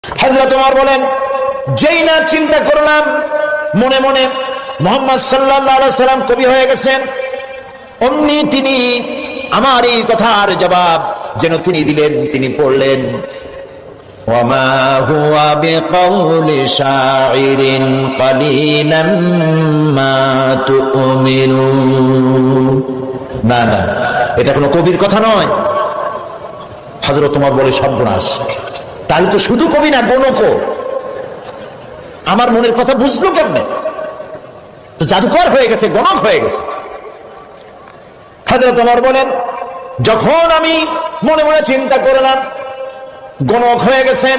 হযরত ওমর বলেন, যেই না চিন্তা করলাম মনে মনে মুহাম্মদ সাল্লাল্লাহু আলাইহি সাল্লাম কবি হয়ে গেছেন, অমনি তিনি আমার এই কথার জবাব যেন তিনি দিলেন। তিনি পড়লেন, ওয়ামা হুয়া বিকাউলি শাইরিন কালিলাম মা তুমিনুন। না না, এটা কোনো কবির কথা নয়। হযরত ওমর বলে, সর্বনাশ, তাহলে তো শুধু কবি না, গণকও আমার মনের কথা বুঝলো কেমনে? তো জাদুকর হয়ে গেছে, গণক হয়ে গেছে। হযরত ওমর বলেন, যখন আমি মনে মনে চিন্তা করলাম গণক হয়ে গেছেন,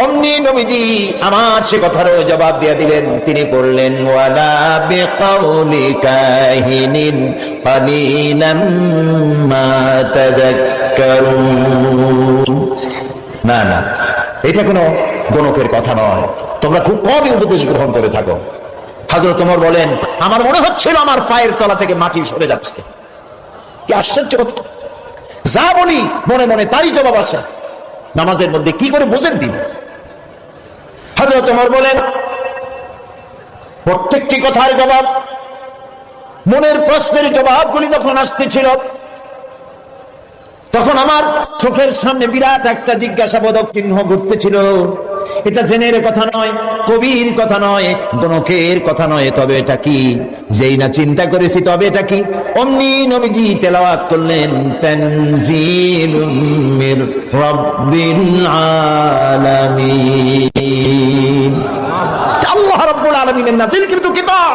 অমনি নবীজি আমার সে কথারও জবাব দিয়ে দিলেন। তিনি বললেন, ওয়ালা বিকাউলি কাহিনিন কালিলাম মা তাযাক্কারুন। না না, এটা কোনো গণকের কথা নয়, তোমরা খুব কমই উপদেশ গ্রহণ করে থাকো। হযরত ওমর বলেন, আমার মনে হচ্ছিল আমার পায়ের তলা থেকে মাটি সরে যাচ্ছে। কি আশ্চর্য কথা! যা বলি মনে মনে তারই জবাব আসে। নামাজের মধ্যে কি করে বোঝেন তিনি? হযরত ওমর বলেন, প্রত্যেকটি কথার জবাব, মনের প্রশ্নের জবাবগুলি যখন আসতেছিল, তখন আমার চোখের সামনে বিরাট একটা জিজ্ঞাসাবোধক চিহ্ন ঘুরতেছিল। এটা জেনের কথা নয়, কবির কথা নয়, গণকের কথা নয়, তবে এটা কি? যেই না চিন্তা করেছি তবে এটা কি, অমনি নবীজি তেলাওয়াত করলেন, তানজিলুম মির রাব্বিল আলামিন। আল্লাহ রাব্বুল আলামিনের নাযিলকৃত কিতাব।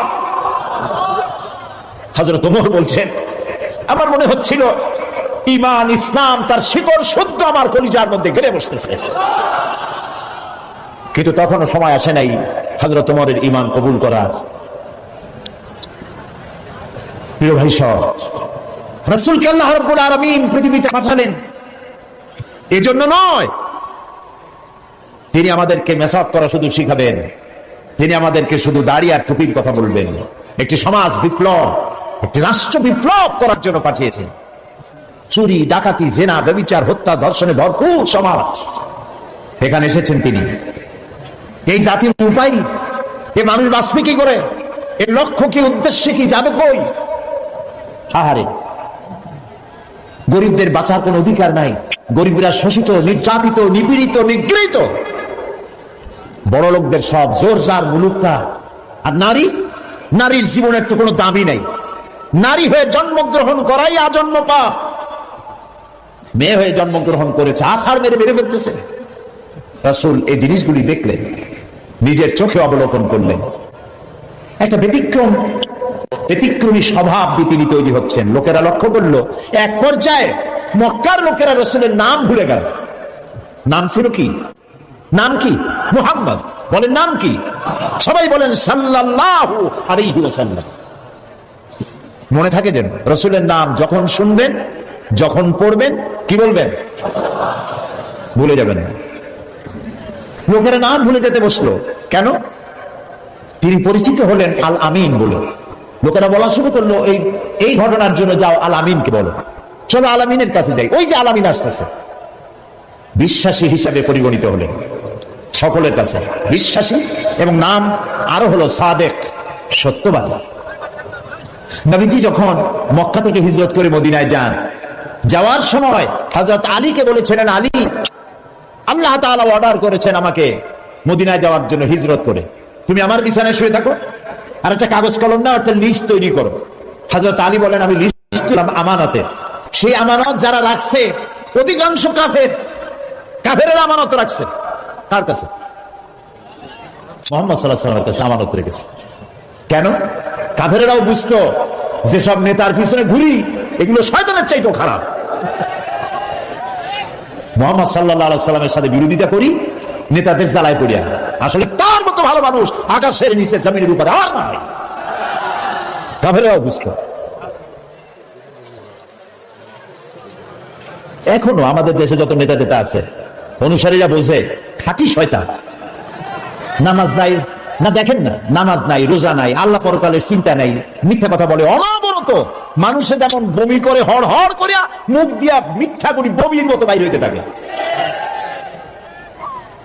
হযরত ওমর বলছেন, আমার মনে হচ্ছিল ঈমান ইসলাম তার শিকড় শুদ্ধ আমার কলিজার মধ্যে গেড়ে বসতেছে। কিন্তু তখনও সময় আসে নাই হযরত ওমরের ঈমান কবুল করার। প্রিয় ভাই সব, রাসূলকে আল্লাহ রাব্বুল আলামিন পৃথিবীতে পাঠালেন এজন্য নয়, তিনি আমাদেরকে মেসাজ করা শুধু শিখাবেন, তিনি আমাদেরকে শুধু দাড়ি আর টুপির কথা বলবেন। একটি সমাজ বিপ্লব, একটি রাষ্ট্র বিপ্লব করার জন্য পাঠিয়েছেন। চুরি, ডাকাতি, জেনা, ব্যভিচার, হত্যা, ধর্ষণে ভরপুর সমাজ, এখানে এসেছেন তিনি। এই জাতির উপায়, এ মানুষ বাঁচবে কি করে? এর লক্ষ্য কি, উদ্দেশ্য কি, যাবে কই? আহারে, গরিবদের বাঁচার কোন অধিকার নাই। গরিবরা শোষিত, নির্যাতিত, নিপীড়িত, নিগৃহীত। বড় লোকদের সব জোর জার মুলুকটা। আর নারী, নারীর জীবনের তো কোনো দামই নাই। নারী হয়ে জন্মগ্রহণ করাই আজন্ম পাপ। মেয়ে হয়ে জন্মগ্রহণ করেছে, আছাড় মেরে মেরে ফেলতেছে। রাসূল এই জিনিসগুলি দেখলেন, নিজের চোখে অবলোকন করলেন। একটা ব্যতিক্রমী স্বভাব দিয়ে তিনি তৈরি হচ্ছেন। লোকেরা লক্ষ্য করলো, এক পর্যায়ে মক্কার লোকেরা রাসূলের নাম ভুলে গেল। নাম ছিল কি? নাম কি? মুহাম্মদ। বলেন নাম কি? সবাই বলেন সাল্লাল্লাহু আলাইহি ওয়াসাল্লাম। মনে থাকে যেন রাসূলের নাম যখন শুনবেন, যখন পড়বেন, কি বলবেন? ভুলে যাবেন না। লোকেরা নাম ভুলে যেতে বসলো কেন? তিনি পরিচিত হলেন আল আমিন বলে। লোকেরা বলা শুরু করলো, এই ঘটনার জন্য যাও আল আমিনকে বলো, চলো আল আমিনের কাছে যাই। ওই যে আল আমিন আসতেছে। বিশ্বাসী হিসাবে পরিগণিত হলেন সকলের কাছে, বিশ্বাসী, এবং নাম আরো হলো সাদেক, সত্যবাদী। নবীজি যখন মক্কা থেকে হিজরত করে মদিনায় যান, যাওয়ার সময় হযরত আলীকে বলেছিলেন, আলী, আল্লাহ তাআলা অর্ডার করেছেন আমাকে মদিনায় যাওয়ার জন্য, হিজরত করে তুমি আমার বিছানায় শুয়ে থাকো, আর একটা কাগজ কলম নাও, একটা লিস্ট তৈরি করো। হযরত আলী বলেন, আমি লিস্ট দিলাম আমানতে। সেই আমানত যারা রাখছে অধিকাংশ কাফেরের আমানত রাখছে। কার কাছে? মুহাম্মদ সাল্লাল্লাহু আলাইহি ওয়াসাল্লামের কাছে আমানত রেখেছে। কেন? কাফেরেরাও বুঝতো যেসব নেতার পিছনে ঘুরি, এগুলো শয়তানের চাইতেও খারাপ। মুহাম্মদ সাল্লাল্লাহু আলাইহি ওয়াসাল্লামের সাথে বিরোধিতা করি নেতাদের জ্বালায় পড়িয়া। আসলে তার মতো ভালো মানুষ আকাশের নিচে, জমিনের উপরে আর নাই। কাফেররাও বুঝতো। এখনো আমাদের দেশে যত নেতা আছে, অনুসারীরা বোঝে খাঁটি শয়তান। নামাজ নাই না, দেখেন না, নামাজ নাই, রোজা নাই, আল্লাহ পরকালের চিন্তা নাই, মিথ্যা কথা বলে অনবরত। মানুষে যেমন বমি করে হড় হড় করিয়া মুখ দিয়া মিথ্যা করি বমির মতো বাইর হইতে থাকে।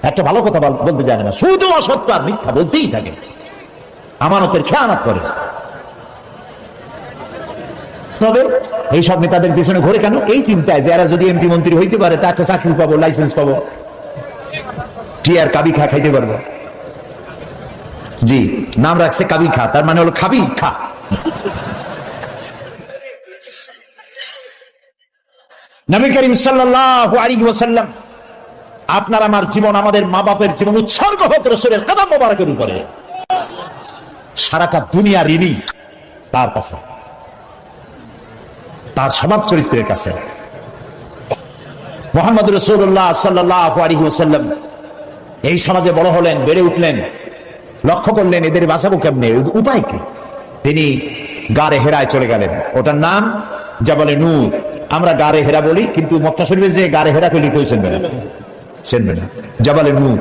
একটা ভালো কথা বলতে জানে না, শুধু অসত্য আর মিথ্যা বলতেই থাকে, আমানতের খেয়ানত করে। তবে এইসব নেতাদের পিছনে ঘুরে কেন? এই চিন্তায় যে এরা যদি এমপি মন্ত্রী হইতে পারে তা একটা চাকরি পাবো, লাইসেন্স পাবো, টিয়ার কাবি খা খাইতে পারবো। জি, নাম রাখছে কাবি খা, তার মানে হলো খাবি খা। নবী করিম সাল্লাল্লাহু আলাইহি ওয়াসাল্লাম, আপনার আমার জীবন, আমাদের মা বাপের জীবন উৎসর্গ হোক রাসূলের কদম মোবারকের উপরে। সারাটা দুনিয়া ঋণী তার কাছে, তার স্বভাব চরিত্রের কাছে। মুহাম্মদ রাসূলুল্লাহ সাল্লাল্লাহু আলাইহি ওয়াসাল্লাম এই সমাজে বড় হলেন, বেড়ে উঠলেন, লক্ষ্য করলেন এদের বাঁচাবো কেমনে, উপায় কি? তিনি গারে হেরায় চলে গেলেন। ওটার নাম জাবালে নূর। আমরা গারে হেরা বলি, কিন্তু মক্কা শরীফে যে গারে হেরা পেলি কেউ চিনবে না, চিনবে না। জাবালে নূর,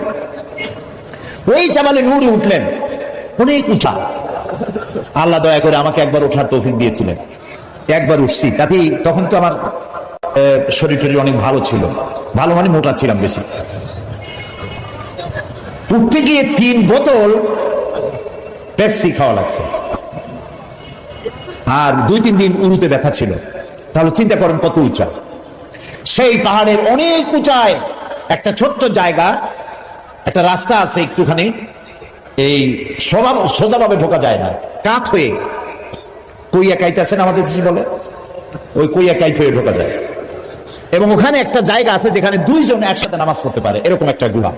ওই জাবালে নূরে উঠলেন, অনেক উঁচা। আল্লাহ দয়া করে আমাকে একবার ওঠার তৌফিক দিয়েছিলেন, একবার উঠছি। তাতে তখন তো আমার শরীর টরীর অনেক ভালো ছিল, ভালো মানে মোটা ছিলাম বেশি। উঠতে গিয়ে 3 বোতল পেপসি খাওয়া লাগছে, আর 2-3 দিন উরুতে ব্যথা ছিল। তাহলে চিন্তা করেন কত উঁচা। সেই পাহাড়ের অনেক উঁচায় একটা ছোট্ট জায়গা, একটা রাস্তা আছে একটুখানি, এই সোজাভাবে ঢোকা যায় না, কাত হয়ে কইয়া কাইতে আছেন আমাদের দেশে বলে, ওই কইয়া কাইত হয়ে ঢোকা যায়। এবং ওখানে একটা জায়গা আছে যেখানে 2 জন একসাথে নামাজ পড়তে পারে, এরকম একটা গুহা।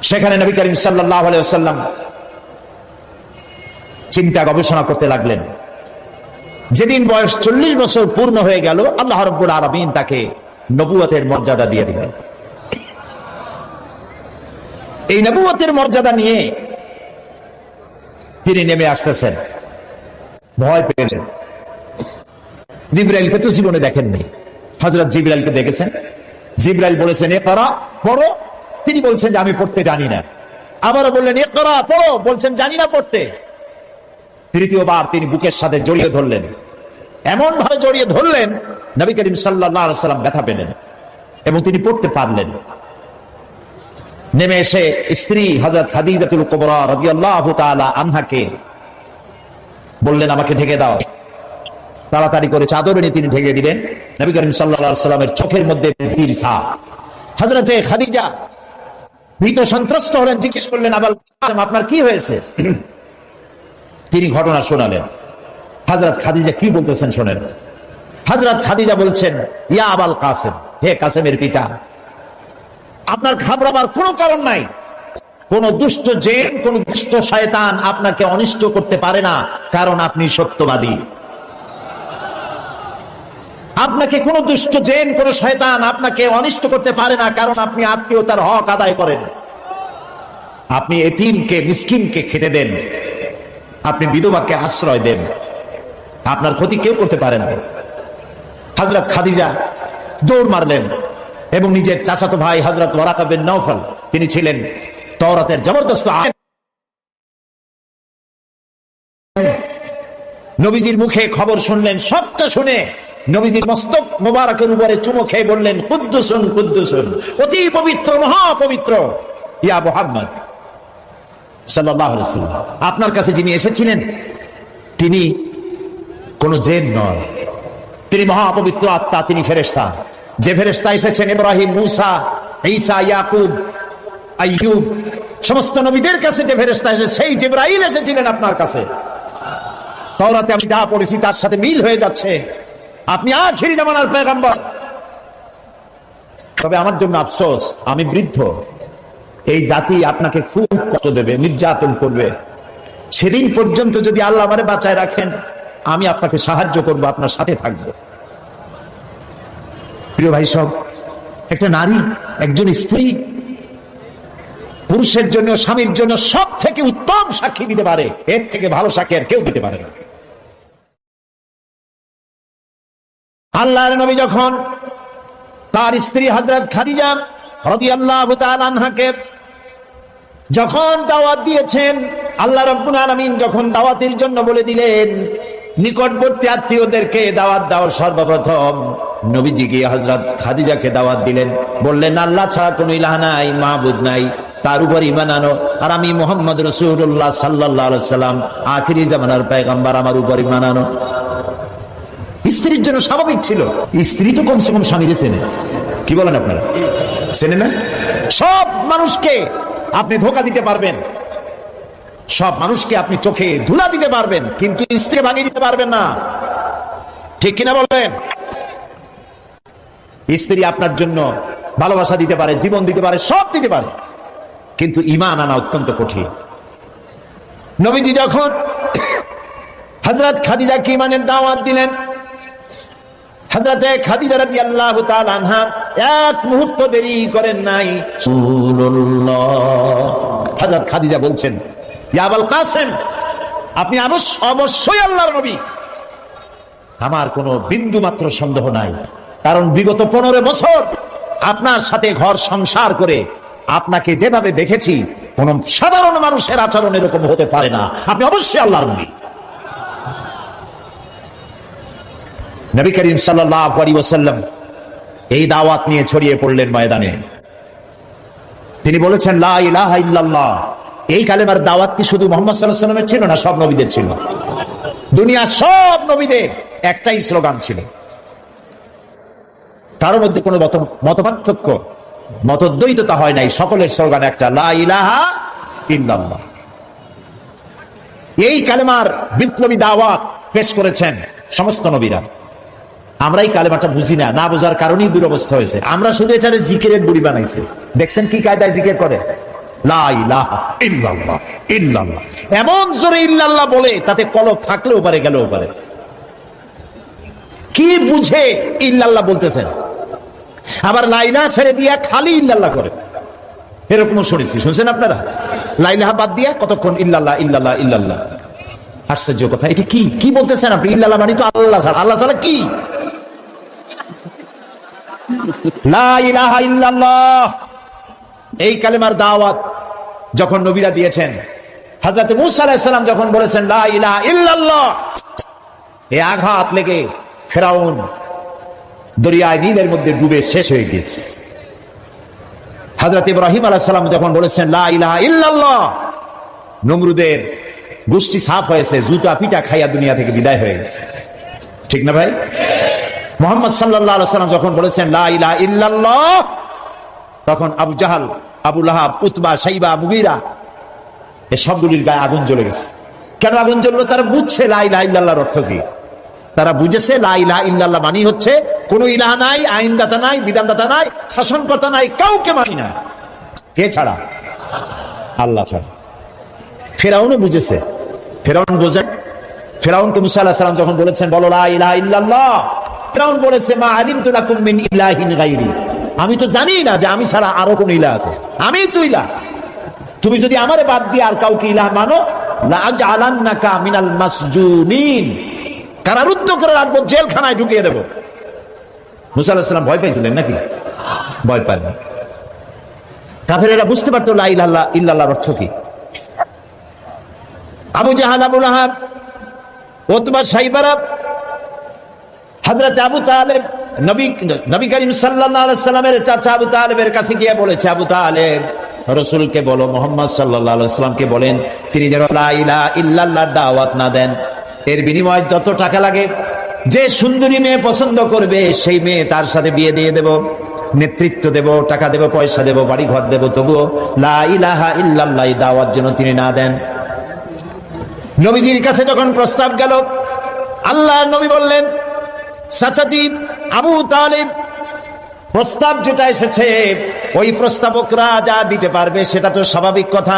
সেখানে নবী করিম সাল্লাল্লাহু আলাইহি ওয়াসাল্লাম চিন্তা গবেষণা করতে লাগলেন। যেদিন বয়স 40 বছর পূর্ণ হয়ে গেল, আল্লাহ রাব্বুল আলামিন তাকে নবুয়তের মর্যাদা দিয়ে দিলেন। এই নবুয়তের মর্যাদা নিয়ে তিনি নেমে আসতেছেন, ভয় পেলেন। জিবরাইলকে তো জীবনে দেখেননি, হযরত জিবরাইলকে দেখেছেন। জিবরাইল বলেছেন ইকরা, পড়ো। তিনি বলছেন যে আমি পড়তে জানি না। আবারও বললেন ইকরা, পড়ো। বলছেন জানি না পড়তে। তৃতীয়বার তিনি বুকের সাথে জড়িয়ে ধরলেন, এমন ভাবে জড়িয়ে ধরলেন নবী করিম সাল্লাল্লাহু আলাইহি ওয়াসাল্লাম ব্যথা পেলেন এবং তিনি পড়তে পারলেন। নেমে এসে স্ত্রী হযরত খাদিজাতুল কুবরা রাদিয়াল্লাহু তাআলা আনহাকে বললেন আমাকে ঢেকে দাও। তাড়াতাড়ি করে চাদর এনে তিনি ঢেকে দিলেন। নবী করিম সাল্লাল্লাহু আলাইহি ওয়াসাল্লামের চোখের মধ্যে ভীর ছাপ। হযরতে খাদিজা ভীত সন্ত্রস্ত হলেন, জিজ্ঞেস করলেন আবাল কাসেম আপনার কি হয়েছে? তিনি ঘটনা শোনালেন। হযরত খাদিজা কি বলতেছেন শোনেন। হযরত খাদিজা বলছেন ইয়া আবাল কাসেম, হে কাসেমের পিতা, আপনার ঘাবড়াবার কোনো কারণ নাই। কোন দুষ্ট জিন, কোন দুষ্ট শয়তান আপনাকে অনিষ্ট করতে পারে না, কারণ আপনি সত্যবাদী। আপনাকে কোন দুষ্ট জিন, কোন শয়তান আপনাকে অনিষ্ট করতে পারে না, কারণ আপনি আত্মীয়তার হক আদায় করেন, আপনি এতিমকে মিসকিনকে খেতে দেন, আপনি বিধবাকে আশ্রয় দেন, আপনার ক্ষতি কেউ করতে পারে না। হযরত খাদিজা দৌড় মারলেন এবং নিজের চাচাতো ভাই হযরত ওয়ারাকা বিন নওফল, তিনি ছিলেন তাওরাতের জবরদস্ত আলেম, নবীজির মুখে খবর শুনলেন। সবটা শুনে নবীজির মস্তক মোবারকের উপরে চুমো খেয়ে বললেন কুদ্দুসুন কুদ্দুসুন, অতি পবিত্র, মহাপবিত্র ইয়া মুহাম্মদ সাল্লাল্লাহু আলাইহি ওয়াসাল্লাম। আপনার কাছে যিনি এসেছিলেন তিনি কোন জিন নন, তিনি মহাপবিত্র আত্মা, তিনি ফেরেশতা। যে ফেরেশতা এসেছেন ইব্রাহিম, মূসা, ঈসা, ইয়াকুব, আইয়ুব, সমস্ত নবীদের কাছে যে ফেরেশতা এসেছে, সেই জিবরাইল এসেছিলেন আপনার কাছে। তাওরাতে আমি যা পড়েছি তার সাথে মিল হয়ে যাচ্ছে, আপনি আখিরি জামানার পয়গম্বর। তবে আমার জন্য আফসোস, আমি বৃদ্ধ, এই জাতি আপনাকে খুব কষ্ট দেবে, নির্যাতন করবে। সেদিন পর্যন্ত যদি আল্লাহ আমারে বাঁচায় রাখেন, আমি আপনাকে সাহায্য করব, আপনার সাথে থাকব। প্রিয় ভাই সব, একটা নারী, একজন স্ত্রী পুরুষের জন্য, স্বামীর জন্য সব থেকে উত্তম সাক্ষী দিতে পারে, এর থেকে ভালো সাক্ষী আর কেউ দিতে পারে না। আল্লাহর নবী যখন তার স্ত্রী হযরত খাদিজা রাদিয়াল্লাহু তাআলা আনহাকে যখন দাওয়াত দিয়েছেন, আল্লাহ রাব্বুল আলামিন যখন দাওয়াতের জন্য বলে দিলেন নিকটবর্তী আত্মীয়দেরকে দাওয়াত দেওয়ার সর্বপ্রথম নবীজি গিয়ে হযরত খাদিজাকে দাওয়াত দিলেন, বললেন আল্লাহ ছাড়া কোনো ইলাহ নাই, মাবুদ নাই, তার উপর ঈমান আনো। আর আমি মুহাম্মদ রাসূলুল্লাহ সাল্লাল্লাহু আলাইহি ওয়াসাল্লাম আখিরি জামানার পয়গম্বর, আমার উপর ঈমান আনো। স্ত্রীর জন্য স্বাভাবিক ছিল, স্ত্রী তো কমসে কম স্বামীরে চেনে, কি বলেন আপনারা, চেনে না? সব মানুষকে আপনি ধোঁকা দিতে পারবেন, সব মানুষকে আপনি চোখে ধুলা দিতে পারবেন, কিন্তু স্ত্রী ভাঙিয়ে দিতে পারবেন না, ঠিক কিনা বলেন? স্ত্রী আপনার জন্য ভালোবাসা দিতে পারে, জীবন দিতে পারে, সব দিতে পারে, কিন্তু ঈমান আনা অত্যন্ত কঠিন। নবীজি যখন হযরত খাদিজাকে ঈমানের দাওয়াত দিলেন, হযরতে খাদিজা রাদিয়াল্লাহু তাআলা আনহা এক মুহূর্ত দেরি করেন নাই। রাসূলুল্লাহ হযরত খাদিজা বলছেন, ইয়া আবুল কাসেম, আপনি অবশ্যই আল্লাহর নবী, আমার কোনো বিন্দু মাত্র সন্দেহ নাই, কারণ বিগত 15 বছর আপনার সাথে ঘর সংসার করে আপনাকে যেভাবে দেখেছি, কোন সাধারণ মানুষের আচরণ এরকম হতে পারে না, আপনি অবশ্যই আল্লাহর নবী। নবী করিম সাল্লাল্লাহু আলাইহি ওয়াসাল্লাম এই দাওয়াত নিয়ে ছড়িয়ে পড়লেন ময়দানে। তিনি বলেছেন লা ইলাহা ইল্লাল্লাহ। এই কালেমার দাওয়াত কি শুধু মুহাম্মদ সাল্লাল্লাহু আলাইহি ওয়াসাল্লামের ছিল না, সব নবীদের ছিল। দুনিয়ার সব নবীদের একটাই স্লোগান ছিল, তার মধ্যে কোনো মতপার্থক্য, মতদ্বৈততা হয় নাই, সকলের স্লোগান একটা, লা ইলাহা ইল্লাল্লাহ। এই কালেমার বিপ্লবী দাওয়াত পেশ করেছেন সমস্ত নবীরা। আমরা এই কালেমাটা বুঝি না, না বোঝার কারণেই দুরবস্থা হয়েছে। আমরা শুধু এটারে জিকিরের বুড়ি বানাইছি। দেখছেন কি কায়দায় জিকির করে, লা ইলাহা ইল্লাল্লাহ ইল্লাল্লাহ, এমন জোরে ইল্লাল্লাহ বলে তাতে কলব থাকলেও পারে, গেলেও পারে। কি বুঝে ইল্লাল্লাহ বলতেছেন? আবার লা ইলাহা ছেড়ে দিয়া খালি ইল্লাল্লাহ করে, এরকম শুনেছি, শুনছেন আপনারা? লা ইলাহা বাদ দিয়া কতক্ষণ ইল্লাল্লাহ ইল্লাল্লাহ ইল্লাল্লাহ। আশ্চর্য কথা, এটা কি কি বলতেছেন আপনি? ইল্লাল্লাহ মানে তো আল্লাহ ছাড়া, আল্লাহ ছাড়া কি? লা ইলাহা ইল্লাল্লাহ এই কালেমার দাওয়াত যখন নবীরা দিয়েছেন, হযরত মূসা আলাইহিস সালাম যখন বলেছেন লা ইলাহা ইল্লাল্লাহ, এই আঘাত লেগে ফেরাউন দরিয়ায় নীলের মধ্যে ডুবে শেষ হয়ে গিয়েছে। হযরত ইব্রাহিম আলাইহিস সালাম যখন বলেছেন লা ইলাহা ইল্লাল্লাহ, নমরুদের গোষ্ঠী সাফ হয়েছে, জুতা পিটা খাইয়া দুনিয়া থেকে বিদায় হয়ে গেছে, ঠিক না ভাই? মুহাম্মদ সাল্লাল্লাহু আলাইহি ওয়াসাল্লাম যখন বলেছেন লা ইলাহা ইল্লাল্লাহ, তখন আবু জাহাল, আবু লাহাব, উতবা, শাইবা, মুগীরা এই সবগুলির গায়ে আগুন জ্বলে গেছে। কেন আগুন জ্বললো? তারা বুঝছে লা ইলাহা ইল্লাল্লাহর অর্থ কি। তারা বুঝেছে লা ইলাহা ইল্লাল্লাহ মানে হচ্ছে কোন ইলাহ নাই, আইনদাতা নাই, বিধানদাতা নাই, শাসনকর্তা নাই, কাউকে মানি না, কে ছাড়া? আল্লাহ ছাড়া। ফেরাউনও বুঝেছে, ফেরাউন বোঝে। ফেরাউনকে মুসা আলাইহিস সালাম যখন বলেছেন বলো লা ইলাহা ইল্লাল্লাহ, ফেরাউন বলেছে মা আলিমতু লাকুম মিন ইলাহিন গায়রি, আমি তো জানি না যে আমি ছাড়া আরো কোন ইলাহ আছে, আমি তো ইলাহ, তুমি যদি আমারে বাদ দিয়ে আর কাউকে ইলাহ মানো, লা আজআলান্নাকা মিনাল মাসজুনিন, কারারুদ্ধ করে রাখবো, জেলখানায় ঢুকিয়ে দেব। মুসা আলাইহিস সালাম ভয় পাইছিলেন নাকি? ভয় পাননি। কাফেরেরা বুঝতে পারতো লা ইলাহা ইল্লাল্লাহর অর্থ কি। আবু জাহাল, আবু লাহাব, উতবা, শাইবারা, হযরত আবু তালেব নবী করিম সাল্লাল্লাহু আলাইহি সাল্লামের চাচা আবু তালেবের কাছে গিয়ে বলেছে, আবু তালেব রাসূলকে বলো, মুহাম্মদ সাল্লাল্লাহু আলাইহি সাল্লামকে বলেন তিনি যেন লা ইলাহা ইল্লাল্লাহর দাওয়াত না দেন, এর বিনিময়ে যত টাকা লাগে, যে সুন্দরী মেয়ে পছন্দ করবে সেই মেয়ে তার সাথে বিয়ে দিয়ে দেব, নেতৃত্ব দেব, টাকা দেব, পয়সা দেব, বাড়ি ঘর দেব, তবুও লা ইলাহা ইল্লাল্লাহ দাওয়াত যেন তিনি না দেন। নবীজির কাছে যখন প্রস্তাব গেল, আল্লাহর নবী বললেন, চাচাজি আবু তালিব, প্রস্তাব যেটা এসেছে ওই প্রস্তাবকরা যা দিতে পারবে সেটা তো স্বাভাবিক কথা,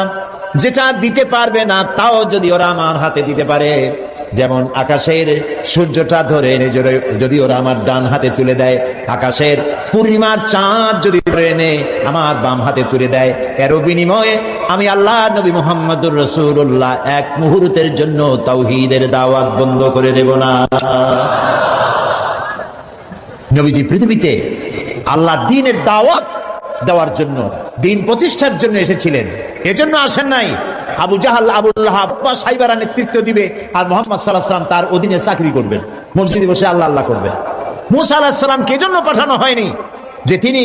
যেটা দিতে পারবে না তাও যদি ওরা আমার হাতে দিতে পারে, যেমন আকাশের সূর্যটা ধরে এনে যদি ওরা আমার ডান হাতে তুলে দেয়, আকাশের পূর্ণিমার চাঁদ যদি ধরে এনে আমার বাম হাতে তুলে দেয়, এরও বিনিময়ে আমি আল্লাহ নবী মুহাম্মদুর রাসূলুল্লাহ এক মুহূর্তের জন্য তাওহীদের দাওয়াত বন্ধ করে দেব না। নবীজি পৃথিবীতে আল্লাহর দ্বীনের দাওয়াত দেওয়ার জন্য, দ্বীন প্রতিষ্ঠার জন্য এসেছিলেন, এজন্য আসেন নাই আবু জাহাল, আবুল লাহাব, সাইবারা নেতৃত্ব দিবে, আর মুহাম্মদ সাল্লাল্লাহু আলাইহি ওয়াসাল্লাম তার অধীনে চাকরি করবেন, মসজিদে বসে আল্লাহ আল্লাহ করবেন। মুসা আলাইহিস সালামকে এজন্য পাঠানো হয়নি যে তিনি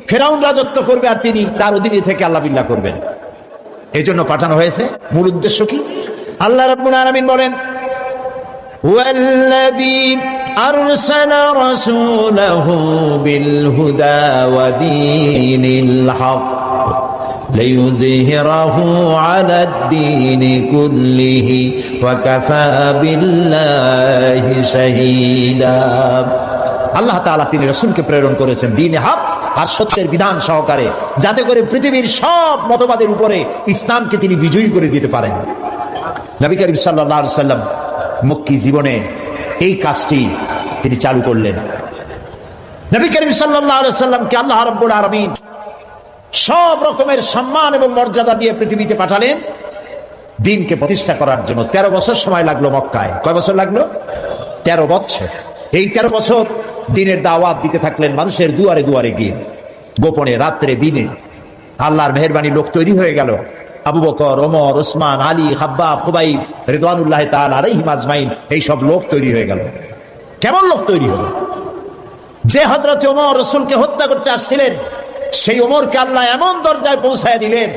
ফেরাউন রাজত্ব করবে আর তিনি তার অধীনে থেকে আল্লাহ বিল্লাহ করবেন, এজন্য পাঠানো হয়েছে। মূল উদ্দেশ্য কি? আল্লাহ রাব্বুল আলামিন বলেন, ওয়াল্লাযী আরসালা রাসূলাহু বিল হুদা ওয়া দীনিল হক লিইয়ুযহিরাহু আলাদ-দীনি কুল্লিহি ওয়া কাফা বিল্লাহি শাহীদা। আল্লাহ তাআলা তিনি রাসূলকে প্রেরণ করেছেন দ্বীনে হক আর সত্যের বিধান সহকারে, যাতে করে পৃথিবীর সব মতবাদের উপরে ইসলামকে তিনি বিজয়ী করে দিতে পারেন। নবী করিম সাল্লাল্লাহু আলাইহি ওয়াসাল্লাম মক্কি জীবনে এই কাজটি তিনি চালু করলেন। নবী করিম সাল্লাল্লাহু আলাইহি ওয়াসাল্লামকে আল্লাহ রাব্বুল আলামিন সব রকমের সম্মান এবং মর্যাদা দিয়ে পৃথিবীতে পাঠালেন দ্বীনকে প্রতিষ্ঠা করার জন্য। 13 বছর সময় লাগলো মক্কায়। কয় বছর লাগলো? 13 বছর। এই 13 বছর দ্বীনের দাওয়াত দিতে থাকলেন মানুষের দুয়ারে দুয়ারে গিয়ে, গোপনে, রাত্রে, দিনে। আল্লাহর মেহেরবানি লোক তৈরি হয়ে গেল। আবু বকর, ওমর, ওসমান, আলী, খাব্বাব, খুবাইব রিদওয়ানুল্লাহি তাআলা আলাইহিম আজমাইন, এই সব লোক তৈরি হয়ে গেল। কেমন লোক তৈরি হলো? যে হযরত ওমর রাসূলকে হত্যা করতে আসছিলেন, সেই ওমরকে আল্লাহ এমন দরজায় পৌঁছায় দিলেন,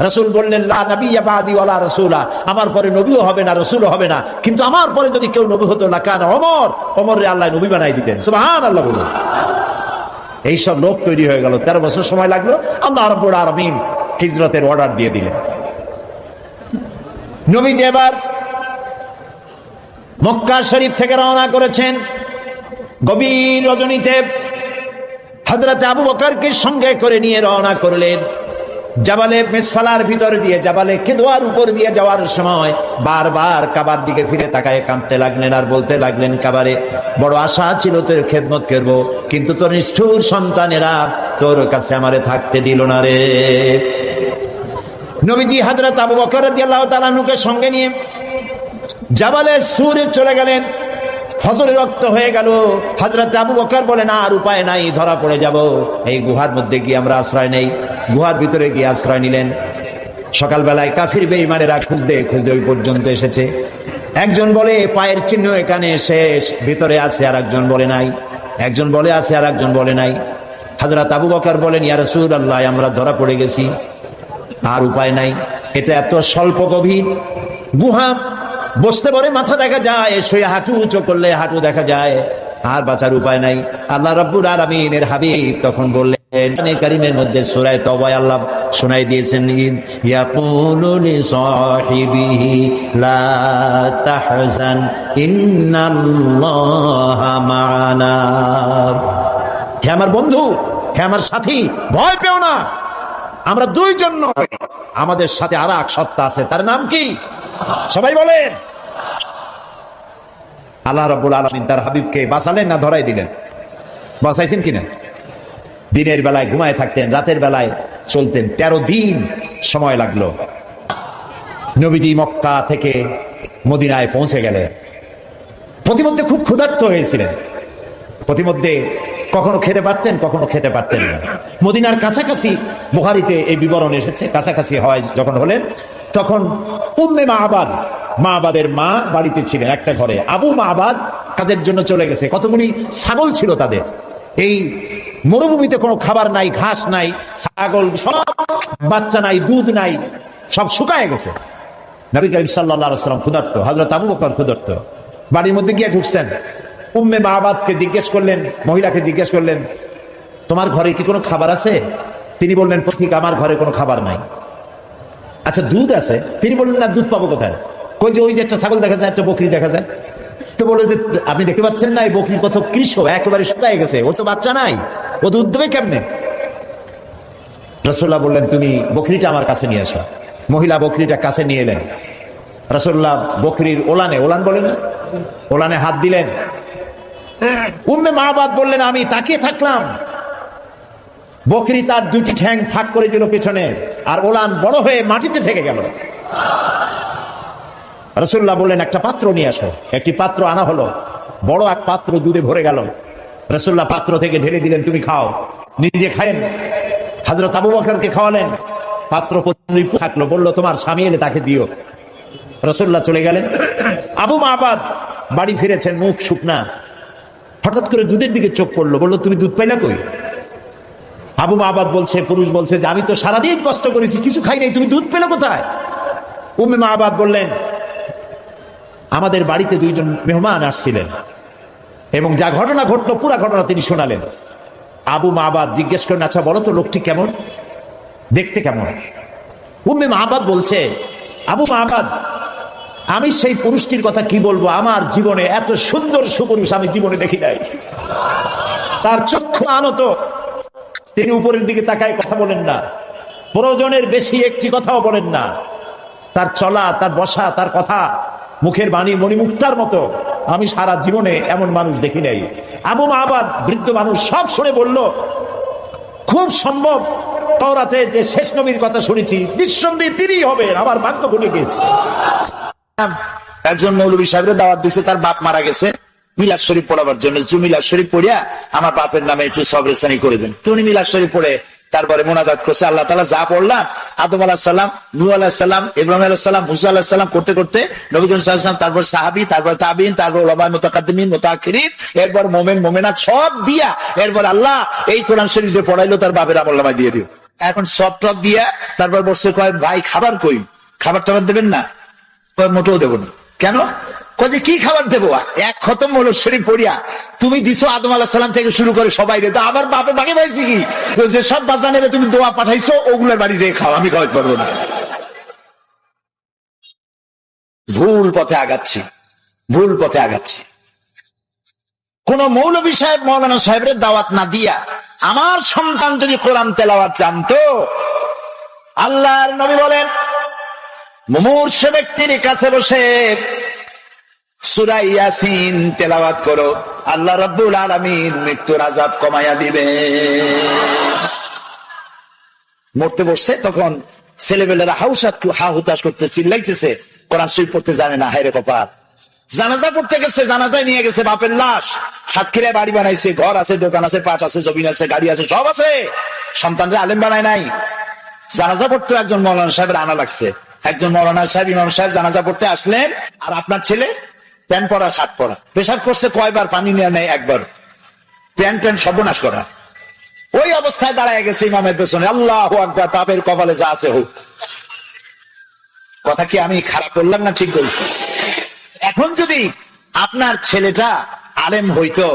রাসূল বললেন, লা নাবিয়্যা বা'দি ওয়ালা রাসূলা, আমার পরে নবীও হবে না, রাসূলও হবে না, কিন্তু আমার পরে যদি কেউ নবী হতো লাকানা ওমর, ওমররে আল্লাহ নবী বানাই দিতেন। সুবহানাল্লাহ বলুন। এই সব লোক তৈরি হয়ে গেল। 13 বছর সময় লাগলো। আল্লাহ রাব্বুল আলামিন হিজরতের অর্ডার দিয়ে দিলেন। নবীজি এবার মক্কা শরীফ থেকে রওনা করেছেন। গভীর রজনীতে হযরত আবু বকরকে সঙ্গে করে নিয়ে রওনা করলেন। জাবালে মেসফালার ভিতর দিয়ে, জাবালে কিদওয়ার উপর দিয়ে যাওয়ার সময় বারবার কাবার দিকে ফিরে তাকায় কাঁদতে লাগলেন আর বলতে লাগলেন, কাবারে, বড় আশা ছিল তোর খেদমত করব, কিন্তু তোর নিষ্ঠুর সন্তানেরা তোর কাছে আমারে থাকতে দিল না রে। নবীজি হযরত আবু বকর রাদিয়াল্লাহু তাআলা আনহুকে সঙ্গে নিয়ে জাবালে সুরে চলে গেলেন। ফজরে রক্ত হয়ে গেল। হযরত আবু বকর বলেন, আর উপায় নাই, ধরা পড়ে যাব, এই গুহার মধ্যে গিয়ে আমরা আশ্রয় নেই। গুহার ভিতরে গিয়ে আশ্রয় নিলেন। সকালবেলায় কাফির বেঈমানেরা খুঁজতে খুঁজতে ওই পর্যন্ত এসেছে। একজন বলে পায়ের চিহ্ন এখানে শেষ, ভিতরে আছে, আর একজন বলে নাই। একজন বলে আছে, আর একজন বলে নাই। হযরত আবু বকর বলেন, ইয়া রাসূলুল্লাহ, আমরা ধরা পড়ে গেছি, আর উপায় নাই। এটা এত স্বল্প গভীর গুহা, বসতে পারে মাথা দেখা যায়, শুয়ে হাঁটু উঁচু করলে হাঁটু দেখা যায়, আর বাঁচার উপায় নাই। আল্লাহ রাব্বুল আলামিনের হাবিব তখন বললেন, কারীমের মধ্যে সূরা তাওবা আল্লাহ শোনাই দিয়েছেন, ইয়াকুলু লিসাহিবিহি লা তাহজান ইন্নাল্লাহা মা'ানা। হে আমার বন্ধু, হে আমার সাথী, ভয় পেও না, আমরা দুইজন নয়, আমাদের সাথে আর এক সত্তা আছে। তার নাম কি? সবাই বলেন। আল্লাহ রাব্বুল আলামিন তার হাবিবকে বাঁচালেন না ধরাই দিলেন? বাঁচাইছেন কিনা? দিনের বেলায় ঘুমায় থাকতেন, রাতের বেলায় চলতেন। 13 দিন সময় লাগলো। নবীজি মক্কা থেকে মদিনায় পৌঁছে গেলেন। প্রতিমধ্যে খুব ক্ষুধার্ত হয়েছিলেন। প্রতিমধ্যে কখনো খেতে পারতেন, কখনো খেতে পারতেন না। মদিনার কাছাকাছি, বুখারীতে এই বিবরণ এসেছে, কাছাকাছি হয় যখন হলেন, তখন উম্মে মা'বাদ, মা'বাদের মা বাড়িতে ছিলেন একটা ঘরে। আবু মা'বাদ কাজের জন্য চলে গেছে। কতগুলি ছাগল ছিল তাদের। এই মরুভূমিতে কোনো খাবার নাই, ঘাস নাই, ছাগল সব, বাচ্চা নাই, দুধ নাই, সব শুকায় গেছে। নবী করিম সাল্লাল্লাহু আলাইহি ওয়াসাল্লাম ক্ষুধার্ত, হযরত আবু বকর ক্ষুধার্ত। বাড়ির মধ্যে গিয়ে ঢুকছেন। উম্মে মা'বাদকে জিজ্ঞেস করলেন, মহিলাকে জিজ্ঞেস করলেন, তোমার ঘরে কি কোনো খাবার আছে? তিনি বললেন, পথিক, আমার ঘরে কোনো খাবার নাই। আচ্ছা, দুধ আছে? তিনি বললেন, না, দুধ পাবো কোথায়? কই যে ওই যে একটা ছাগল দেখা যায়, একটা বকরি দেখা যায়। তো বলে যে, আপনি দেখতে পাচ্ছেন না, এই বকরি কত কৃষ, একেবারে শুকায় গেছে, ও তো বাচ্চা নাই, ও দুধ দেবে কেমনে? রাসূলুল্লাহ বললেন, তুমি বকরিটা আমার কাছে নিয়ে আসো। মহিলা বকরিটা কাছে নিয়ে এলেন। রাসূলুল্লাহ বকরির ওলানে, ওলান বলে না, ওলানে হাত দিলেন। উম্মে মা'বাদ বললেন, আমি তাকিয়ে থাকলাম, বকরি তার দুটি ঠ্যাং ফাঁক করে দিল পেছনে, আর ওলান বড় হয়ে মাটিতে ঠেকে গেল। রাসূলুল্লাহ বললেন, একটা পাত্র নিয়ে আসো। একটি পাত্র আনা হলো। বড় এক পাত্র দুধে ভরে গেল। রাসূলুল্লাহ পাত্র থেকে ঢেলে দিলেন, তুমি খাও। নিজে খাইলেন। হযরত আবু বকরকে খাওয়ালেন। পাত্র থাকলো, বললো তোমার স্বামী এলে তাকে দিও। রাসূলুল্লাহ চলে গেলেন। আবু মাবাদ বাড়ি ফিরেছেন, মুখ শুকনা। হঠাৎ করে দুধের দিকে চোখ পড়লো, বললো তুমি দুধ পাইলা কই? আবু মাবাদ বলছে, পুরুষ বলছে যে আমি তো সারাদিন কষ্ট করেছি, কিছু খাই নাই, তুমি দুধ পেলে কোথায়? উম্মে মাবাদ বললেন আমাদের বাড়িতে দুইজন মেহমান আসছিলেন এবং যা ঘটনা ঘটলো পুরো ঘটনা তিনি শোনালেন। আবু মাবাদ জিজ্ঞেস করেন আচ্ছা বলো তো লোকটি কেমন, দেখতে কেমন? উম্মে মাবাদ বলছে আবু মাবাদ আমি সেই পুরুষটির কথা কি বলবো, আমার জীবনে এত সুন্দর সুপুরুষ আমি জীবনে দেখি নাই। তার চক্ষু আনত, তিনি উপরের দিকে তাকায় কথা বলেন না, প্রয়োজনের বেশি একটি কথাও বলেন না। তার চলা, তার বসা, তার কথা, মুখের বাণী মণিমুক্তার মতো আমি সারা জীবনে এমন মানুষ দেখি নাই। আবু মাবাদ বৃদ্ধ মানুষ সব শুনে বলল খুব সম্ভব তাওরাতে যে শেষ নবীর কথা শুনেছি নিঃসন্দেহে তিনিই হবেন, আমার ভাগ্য ভুলে গিয়েছে। একজন মৌলভী সাহেবের দাওয়াত দিছে, তার বাপ মারা গেছে, মিলাদ শরীফ পড়াবার জন্য। মিলাদ শরীফ পড়িয়া আমার বাপের নামে একটু সবরেসানি করে দেন। তো উনি মিলাদ শরীফ পড়ে তারপরে মোনাজাত করছে, আল্লাহ তাআলা যা পড়লাম আদম আলাইহিস সালাম, নূহ আলাইহিস সালাম, ইব্রাহিম আলাইহিস সালাম, মুসা আলাইহিস সালাম করতে করতে নবী করিম সাল্লাল্লাহু আলাইহি ওয়াসাল্লাম, তারপর সাহাবী, তারপর তাবিঈন, তারপর উলামা মুতাকাদ্দিমিন মুতাআখিরিন, এরপর মুমিন মুমিনাত সব দিয়া এরপর আল্লাহ এই কোরআন শরীফ যে পড়াইলো তার বাপের আমলনামায় দিয়ে দিও। এখন সব টপ দিয়া তারপর বসে কয় ভাই খাবার কই, খাবার টাবার দেবেন না? মোটেও দেবো না। কেন? যে কি খাবার দেবো? এক খতম হলো শরীফ পড়িয়া তুমি দিছো আদম আলাইহিস সালাম থেকে শুরু করে সবাই রে, তো আমার বাপে বাকি পাইছি কি? তো যে সব বাজানের তুমি দোয়া পাঠাইছো ওগুলোর বাড়ি যেয়ে খাও, আমি খাওয়াতে পারবো না। ভুল পথে আগাচ্ছি, ভুল পথে আগাচ্ছি। কোন মৌলভী সাহেব মৌলানা সাহেবের দাওয়াত না দিয়া আমার সন্তান যদি কোরআন তেলাওয়াত জানতো, আল্লাহর নবী বলেন মুমূর্ষ ব্যক্তির কাছে বসে সূরা ইয়াসিন তেলাওয়াত করো, আল্লাহ রাব্বুল আলামিন মৃত্যুর আযাব কমাইয়া দিবে। মরতে বসছে তখন ছেলেবেলেরা হা হুতাশ করতে চিল্লাইতেছে, কোরআন শরীফ পড়তে জানে না, হায়রে কপাল। জানাজা পড়তে গেছে, জানাজায় নিয়ে গেছে বাপের লাশ, সাতক্ষীরায় বাড়ি বানাইছে, ঘর আছে, দোকান আছে, পাট আছে, জমিন আছে, গাড়ি আছে, সব আছে, সন্তানরা আলেম বানায় নাই। জানাজা পড়তে একজন মৌলানা সাহেবের আনা লাগছে, একজন মৌলানা সাহেব ইমাম সাহেব জানাজা পড়তে আসলেন, আর আপনার ছেলে প্যান্ট পরা শার্ট পরা, পেশাব করছে কয়বার, পানি নিয়ে নেয় একবার, প্যান্ট ট্যান্ট সর্বনাশ করা, ওই অবস্থায় দাঁড়ায় গেছে ইমামের পেছনে, আল্লাহু আকবার, পাপের কপালে যা আছে হোক। কথা কি আমি খারাপ বললাম না ঠিক বলছি? এখন যদি আপনার ছেলেটা আলেম হইতো,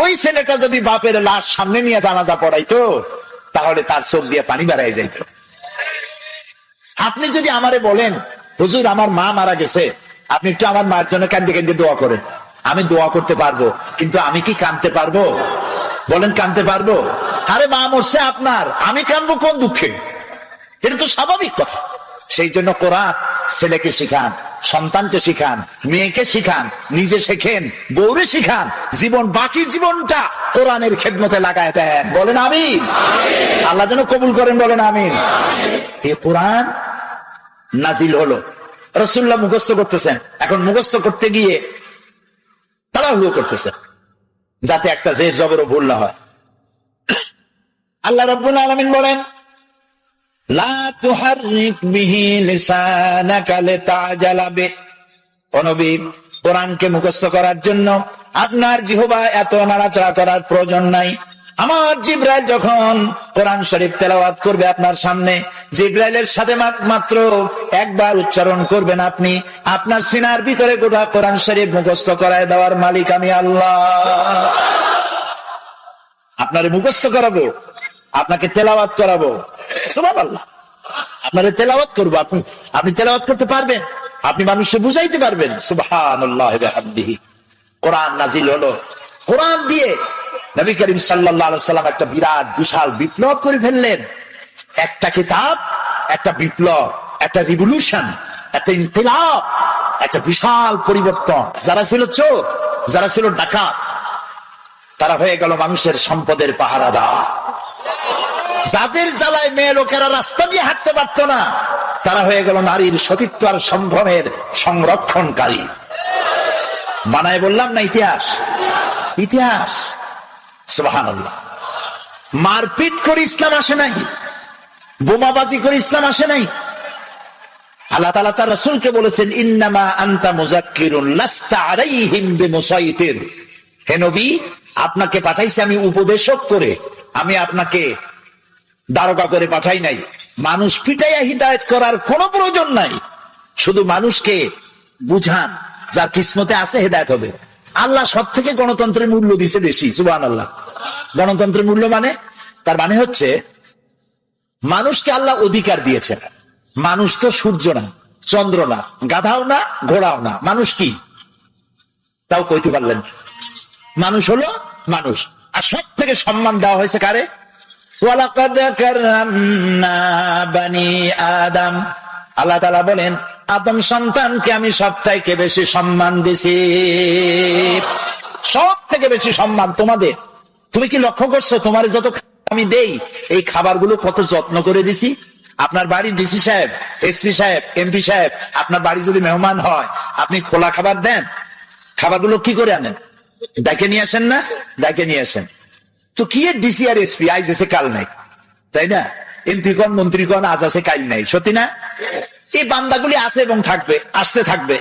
ওই ছেলেটা যদি বাপের লাশ সামনে নিয়ে জানাজা পড়াইতো, তাহলে তার চোখ দিয়ে পানি বেড়াই যাইত। আপনি যদি আমারে বলেন হুজুর আমার মা মারা গেছে, আপনি একটু আমার মার জন্য কান্দে কান্দে দোয়া করেন, আমি দোয়া করতে পারবো, কিন্তু আমি কি কাঁদতে পারবো? বলেন কাঁদতে পারবো? আরে মা মরছে আপনার, আমি কাঁদবো কোন দুঃখে? এটা তো স্বাভাবিক কথা। সেই জন্য কোরআন ছেলেকে শিখান, সন্তানকে শিখান, মেয়েকে শিখান, নিজে শেখেন, বউরে শিখান, জীবন বাকি জীবনটা কোরআনের খেদমতে লাগায় দেন। বলেন আমিন। আল্লাহ যেন কবুল করেন, বলেন আমিন। এই কোরআন নাজিল হলো, রাসূলুল্লাহ মুখস্থ করতেছেন, এখন মুখস্থ করতে গিয়ে তাড়াহুড়ো করতেছেন যাতে একটা জের জবরও ভুল না হয়। আল্লাহ রাব্বুল আলামিন বলেন লা তুহাররিক বিহি লিসানাকা লিতাজালা বিহি, ও নবী কোরআনকে মুখস্থ করার জন্য আপনার জিহ্বা এত নাড়াচাড়া করার প্রয়োজন নাই। আমার জিবরাইল যখন কোরআন শরীফ তেলাওয়াত করবে আপনার সামনে, জিবরাইলের সাথে মাত্র একবার উচ্চারণ করবেন আপনি, আপনার সিনার ভিতরে গোটা কোরআন শরীফ মুখস্থ করায় দেওয়ার মালিক আমি আল্লাহ। আপনারে মুখস্থ করাবো, আপনাকে তেলাওয়াত করাবো, সুবহানাল্লাহ। আপনারে তেলাওয়াত করবো, আপনি তেলাওয়াত করতে পারবেন, আপনি মানুষকে বুঝাইতে পারবেন। সুবহানাল্লাহি ওয়া বিহামদিহি। কোরআন নাজিল হলো, কোরআন দিয়ে নবী করিম সাল্লাল্লাহু আলাইহি ওয়াসাল্লাম একটা বিরাট বিশাল বিপ্লব করে ফেললেন। একটা কিতাব, একটা বিপ্লব, একটা রিভলিউশন, একটা ইনকিলাব, একটা বিশাল পরিবর্তন। যারা ছিল চোর, যারা ছিল ডাকাত, তারা হয়ে গেল মানুষের সম্পদের পাহারাদার। যাদের জ্বালায় মেয়ে লোকেরা রাস্তা দিয়ে হাঁটতে পারত না, তারা হয়ে গেল নারীর সতীত্ব আর সম্ভ্রমের সংরক্ষণকারী। বানায় বললাম না ইতিহাস, ইতিহাস। সুবহানাল্লাহ। মারপিট করে ইসলাম আসে নাই, বোমাবাজি করে ইসলাম আসে নাই। আল্লাহ তাআলা তার রাসূলকে বলেছেন, ইন্নামা আনতা মুযাক্কিরুন লাস্তা আলাইহিম বিমুসাইতির। হে নবী, আপনাকে পাঠাইছি আমি উপদেশক করে, আমি আপনাকে দারোগা করে পাঠাই নাই। মানুষ পিটাইয়া হিদায়াত করার কোনো প্রয়োজন নাই, শুধু মানুষকে বুঝান, যার কিসমতে আছে হেদায়েত হবে। আল্লাহ সব থেকে গণতন্ত্রের মূল্য দিছে বেশি, সুবহানাল্লাহ। গণতন্ত্রের মূল্য মানে, তার মানে হচ্ছে মানুষকে আল্লাহ অধিকার দিয়েছেন। মানুষ তো সূর্য না, চন্দ্র না, গাধাও না, ঘোড়াও না। মানুষ কি তাও কইতে পারলেন? মানুষ হলো মানুষ। আর সব থেকে সম্মান দেওয়া হয়েছে কারে? ওয়ালাকাদ কাররামনা বানি আদম। আল্লাহ তাআলা বলেন, আদম সন্তানকে আমি সব থেকে বেশি সম্মান দিছি। সব থেকে বেশি সম্মান তোমাদের। তুমি কি লক্ষ্য করছো, তোমার যত আমি দেই, এই খাবারগুলো কত যত্ন করে দিছি? আপনার বাড়ির ডিসি সাহেব, এসপি সাহেব, এমপি সাহেব, আপনার বাড়ি যদি মেহমান হয়, আপনি খোলা খাবার দেন? খাবারগুলো কি করে আনেন? ডাকে নিয়ে আসেন না? ডাকে নিয়ে আসেন। তো কি এর ডিসি আর এসপি আইজ এসে কাল নাই, তাই না? এমপি কোন, মন্ত্রী কোন, আজ আছে কাল নাই, সত্যি না? এই বান্দাগুলি আছে এবং থাকবে, আসতে থাকবে।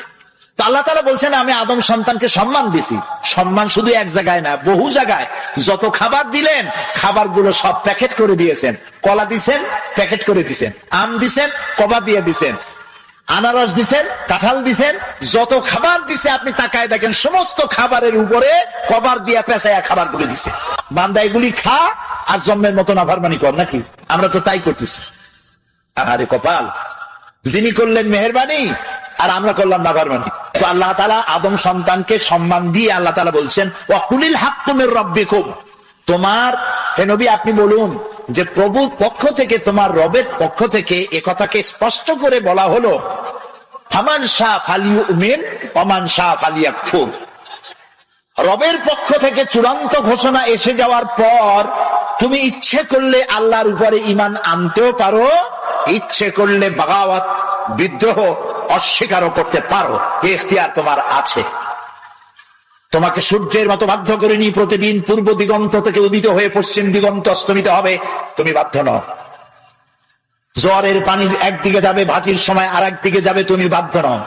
তো আল্লাহ তাআলা বলছেন, আমি আদম সন্তানকে সম্মান দিছি। সম্মান শুধু এক জায়গায় না, বহু জায়গায়। যত খাবার দিলেন, খাবারগুলো সব প্যাকেট করে দিয়েছেন। কলা দিছেন, প্যাকেট করে দিছেন। আম দিছেন, কবা দিয়ে দিছেন। আনারস দিছেন, কাঁঠাল দিছেন। যত খাবার দিছে আপনি তাকায় দেখেন, সমস্ত খাবারের উপরে কভার দিয়া পেঁচাইয়া খাবারগুলি দিছে। বান্দা এগুলি খা আর জন্মের মতো নাফরমানি কর, নাকি? আমরা তো তাই করতেছি। আরে কপাল, যিনি করলেন মেহেরবানি আর আমরা করলাম নাফরমানি। তো আল্লাহ তাআলা আদম সন্তানকে সম্মান দিয়ে আল্লাহ তাআলা বলছেন, ওয়াকুলিল হাক্কু মির রাব্বিকুম। তোমার, হে নবী, আপনি বলুন যে প্রভুর পক্ষ থেকে, তোমার রবের পক্ষ থেকে এ কথাকে স্পষ্ট করে বলা হলো, ফামান শাআ ফালিউমিন ওয়া মান শাআ ফালিয়াকফুর। রবের পক্ষ থেকে চূড়ান্ত ঘোষণা এসে যাওয়ার পর তুমি ইচ্ছে করলে আল্লাহর উপরে ঈমান আনতেও পারো, ইচ্ছে করলে বাগাওয়াত, বিদ্রোহ, অস্বীকারও করতে পারো। এই ইখতিয়ার তোমার আছে। তোমাকে সূর্যের মতো বাধ্য করিনি প্রতিদিন পূর্ব দিগন্ত থেকে উদিত হয়ে পশ্চিম দিগন্ত অস্তমিত হবে, তুমি বাধ্য নও। জোয়ারের পানি একদিকে যাবে, ভাটির সময় আর একদিকে যাবে, তুমি বাধ্য নও।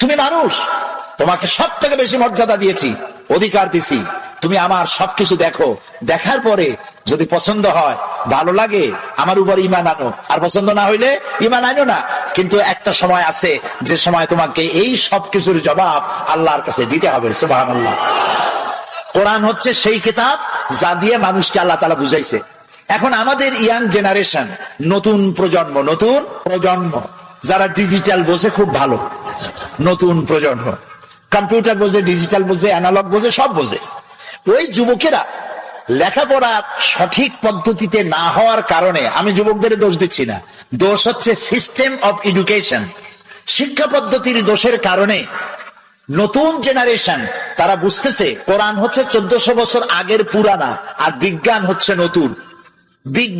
তুমি মানুষ, তোমাকে সব থেকে বেশি মর্যাদা দিয়েছি, অধিকার দিছি। তুমি আমার সবকিছু দেখো, দেখার পরে যদি পছন্দ হয়, ভালো লাগে, আমার উপর ঈমান আনো, আর পছন্দ না হইলে ঈমান আনো না। কিন্তু একটা সময় আছে, যে সময় তোমাকে এই সবকিছুর জবাব আল্লাহর কাছে দিতে হবে। সুবহানাল্লাহ। কোরআন হচ্ছে সেই কিতাব যা দিয়ে মানুষকে আল্লাহ তাআলা বুঝাইছে। এখন আমাদের ইয়াং জেনারেশন, নতুন প্রজন্ম যারা ডিজিটাল বোঝে খুব ভালো, নতুন প্রজন্ম কম্পিউটার বোঝে, ডিজিটাল বোঝে, অ্যানালগ বোঝে, সব বোঝে। ওই যুবকেরা লেখাপড়া সঠিক পদ্ধতিতে না হওয়ার কারণে, আমি যুবকদের দোষ দিচ্ছি না, দোষ হচ্ছে সিস্টেম অফ এডুকেশন, শিক্ষা পদ্ধতির দোষের কারণে নতুন জেনারেশন তারা বুঝতেছে কোরআন হচ্ছে 1400 বছর আগের পুরানা, আর বিজ্ঞান হচ্ছে নতুন।